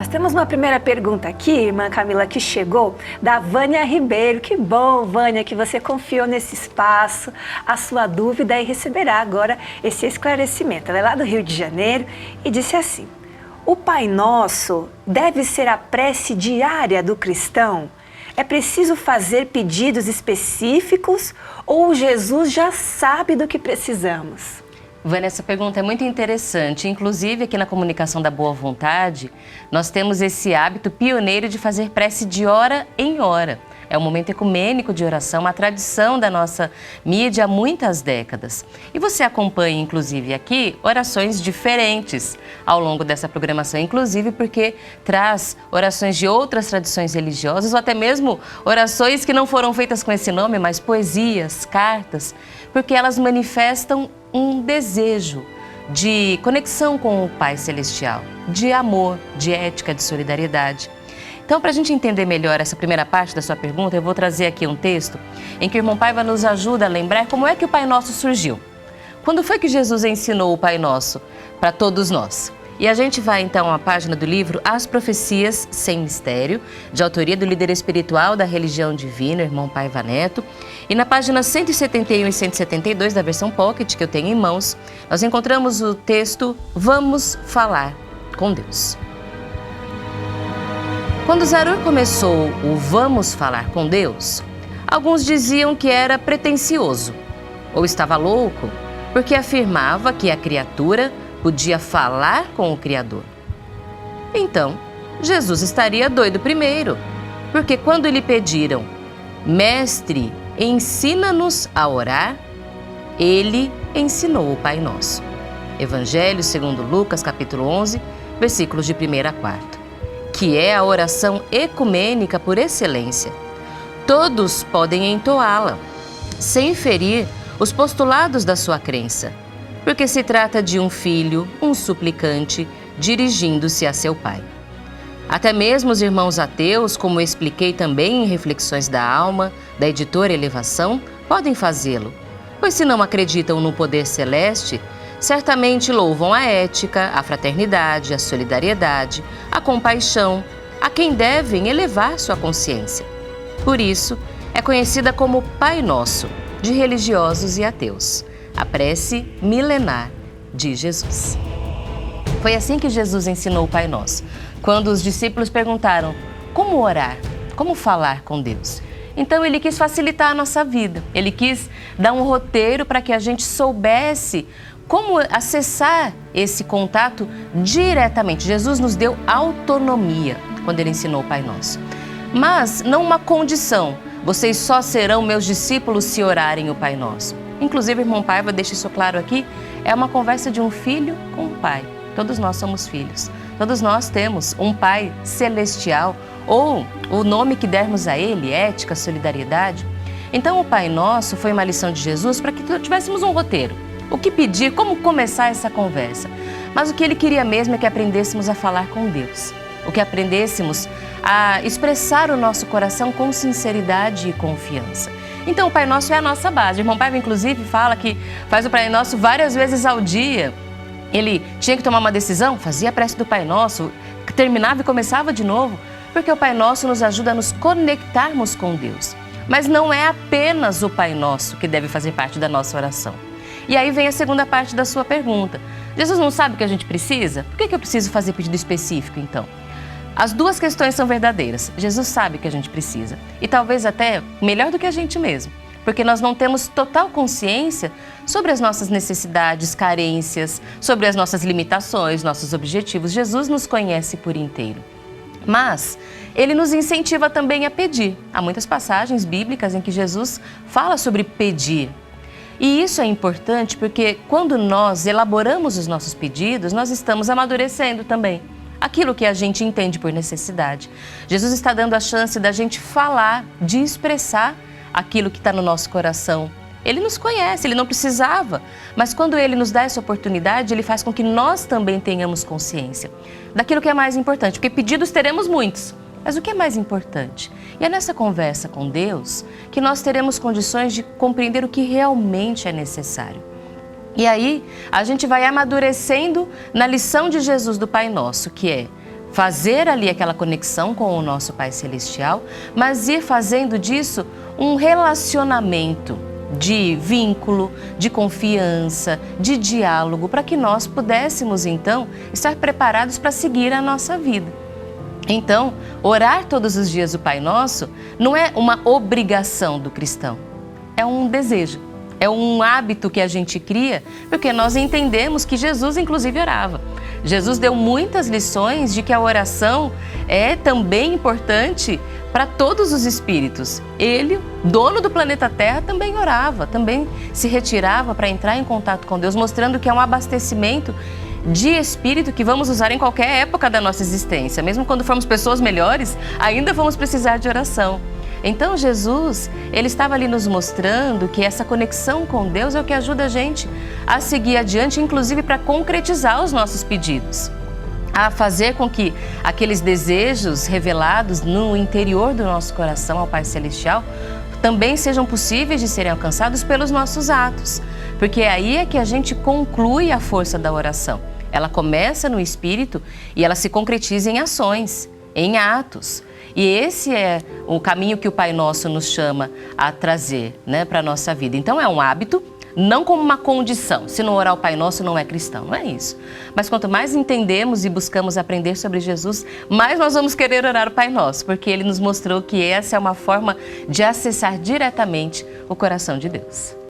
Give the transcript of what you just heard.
Nós temos uma primeira pergunta aqui, irmã Camila, que chegou da Vânia Ribeiro. Que bom, Vânia, que você confiou nesse espaço, a sua dúvida e receberá agora esse esclarecimento. Ela é lá do Rio de Janeiro e disse assim: o Pai Nosso deve ser a prece diária do cristão? É preciso fazer pedidos específicos ou Jesus já sabe do que precisamos? Vânia, essa pergunta é muito interessante. Inclusive, aqui na Comunicação da Boa Vontade, nós temos esse hábito pioneiro de fazer prece de hora em hora. É um momento ecumênico de oração, uma tradição da nossa mídia há muitas décadas. E você acompanha, inclusive, aqui, orações diferentes ao longo dessa programação, inclusive porque traz orações de outras tradições religiosas ou até mesmo orações que não foram feitas com esse nome, mas poesias, cartas, porque elas manifestam um desejo de conexão com o Pai Celestial, de amor, de ética, de solidariedade. Então, para a gente entender melhor essa primeira parte da sua pergunta, eu vou trazer aqui um texto em que o irmão Paiva nos ajuda a lembrar como é que o Pai Nosso surgiu. Quando foi que Jesus ensinou o Pai Nosso para todos nós? E a gente vai então à página do livro As Profecias Sem Mistério, de autoria do líder espiritual da religião divina, irmão Paiva Neto. E na página 171 e 172 da versão Pocket, que eu tenho em mãos, nós encontramos o texto Vamos Falar com Deus. Quando Zarur começou o Vamos Falar com Deus, alguns diziam que era pretensioso ou estava louco, porque afirmava que a criatura podia falar com o Criador. Então, Jesus estaria doido primeiro, porque quando lhe pediram, Mestre, ensina-nos a orar, ele ensinou o Pai Nosso. Evangelho segundo Lucas, capítulo 11, versículos de 1 a 4. Que é a oração ecumênica por excelência. Todos podem entoá-la, sem ferir os postulados da sua crença, porque se trata de um filho, um suplicante, dirigindo-se a seu pai. Até mesmo os irmãos ateus, como expliquei também em Reflexões da Alma, da editora Elevação, podem fazê-lo, pois se não acreditam no poder celeste, certamente louvam a ética, a fraternidade, a solidariedade, a compaixão, a quem devem elevar sua consciência. Por isso, é conhecida como Pai Nosso, de religiosos e ateus, a prece milenar de Jesus. Foi assim que Jesus ensinou o Pai Nosso, quando os discípulos perguntaram como orar, como falar com Deus. Então ele quis facilitar a nossa vida, ele quis dar um roteiro para que a gente soubesse como acessar esse contato diretamente. Jesus nos deu autonomia quando ele ensinou o Pai Nosso. Mas não uma condição, vocês só serão meus discípulos se orarem o Pai Nosso. Inclusive, irmão Paiva deixa isso claro aqui, é uma conversa de um filho com um pai. Todos nós somos filhos, todos nós temos um Pai Celestial, ou o nome que dermos a ele, ética, solidariedade. Então o Pai Nosso foi uma lição de Jesus para que tivéssemos um roteiro. O que pedir, como começar essa conversa. Mas o que ele queria mesmo é que aprendêssemos a falar com Deus. O que aprendêssemos a expressar o nosso coração com sinceridade e confiança. Então o Pai Nosso é a nossa base. O irmão Paiva, inclusive, fala que faz o Pai Nosso várias vezes ao dia. Ele tinha que tomar uma decisão, fazia a prece do Pai Nosso, terminava e começava de novo, porque o Pai Nosso nos ajuda a nos conectarmos com Deus. Mas não é apenas o Pai Nosso que deve fazer parte da nossa oração. E aí vem a segunda parte da sua pergunta. Jesus não sabe o que a gente precisa? Por que eu preciso fazer pedido específico, então? As duas questões são verdadeiras. Jesus sabe o que a gente precisa. E talvez até melhor do que a gente mesmo. Porque nós não temos total consciência sobre as nossas necessidades, carências, sobre as nossas limitações, nossos objetivos. Jesus nos conhece por inteiro. Mas ele nos incentiva também a pedir. Há muitas passagens bíblicas em que Jesus fala sobre pedir. E isso é importante porque quando nós elaboramos os nossos pedidos, nós estamos amadurecendo também aquilo que a gente entende por necessidade. Jesus está dando a chance da gente falar, de expressar aquilo que está no nosso coração. Ele nos conhece, ele não precisava, mas quando ele nos dá essa oportunidade, ele faz com que nós também tenhamos consciência daquilo que é mais importante, porque pedidos teremos muitos. Mas o que é mais importante? E é nessa conversa com Deus que nós teremos condições de compreender o que realmente é necessário. E aí, a gente vai amadurecendo na lição de Jesus do Pai Nosso, que é fazer ali aquela conexão com o nosso Pai Celestial, mas ir fazendo disso um relacionamento de vínculo, de confiança, de diálogo, para que nós pudéssemos então estar preparados para seguir a nossa vida. Então, orar todos os dias o Pai Nosso não é uma obrigação do cristão, é um desejo. É um hábito que a gente cria, porque nós entendemos que Jesus, inclusive, orava. Jesus deu muitas lições de que a oração é também importante para todos os espíritos. Ele, dono do planeta Terra, também orava, também se retirava para entrar em contato com Deus, mostrando que é um abastecimento de espírito que vamos usar em qualquer época da nossa existência. Mesmo quando formos pessoas melhores, ainda vamos precisar de oração. Então Jesus, ele estava ali nos mostrando que essa conexão com Deus é o que ajuda a gente a seguir adiante, inclusive para concretizar os nossos pedidos, a fazer com que aqueles desejos revelados no interior do nosso coração ao Pai Celestial também sejam possíveis de serem alcançados pelos nossos atos, porque aí é que a gente conclui a força da oração. Ela começa no espírito e ela se concretiza em ações, em atos. E esse é o caminho que o Pai Nosso nos chama a trazer, né, para a nossa vida. Então é um hábito, não como uma condição. Se não orar o Pai Nosso não é cristão, não é isso. Mas quanto mais entendemos e buscamos aprender sobre Jesus, mais nós vamos querer orar o Pai Nosso, porque Ele nos mostrou que essa é uma forma de acessar diretamente o coração de Deus.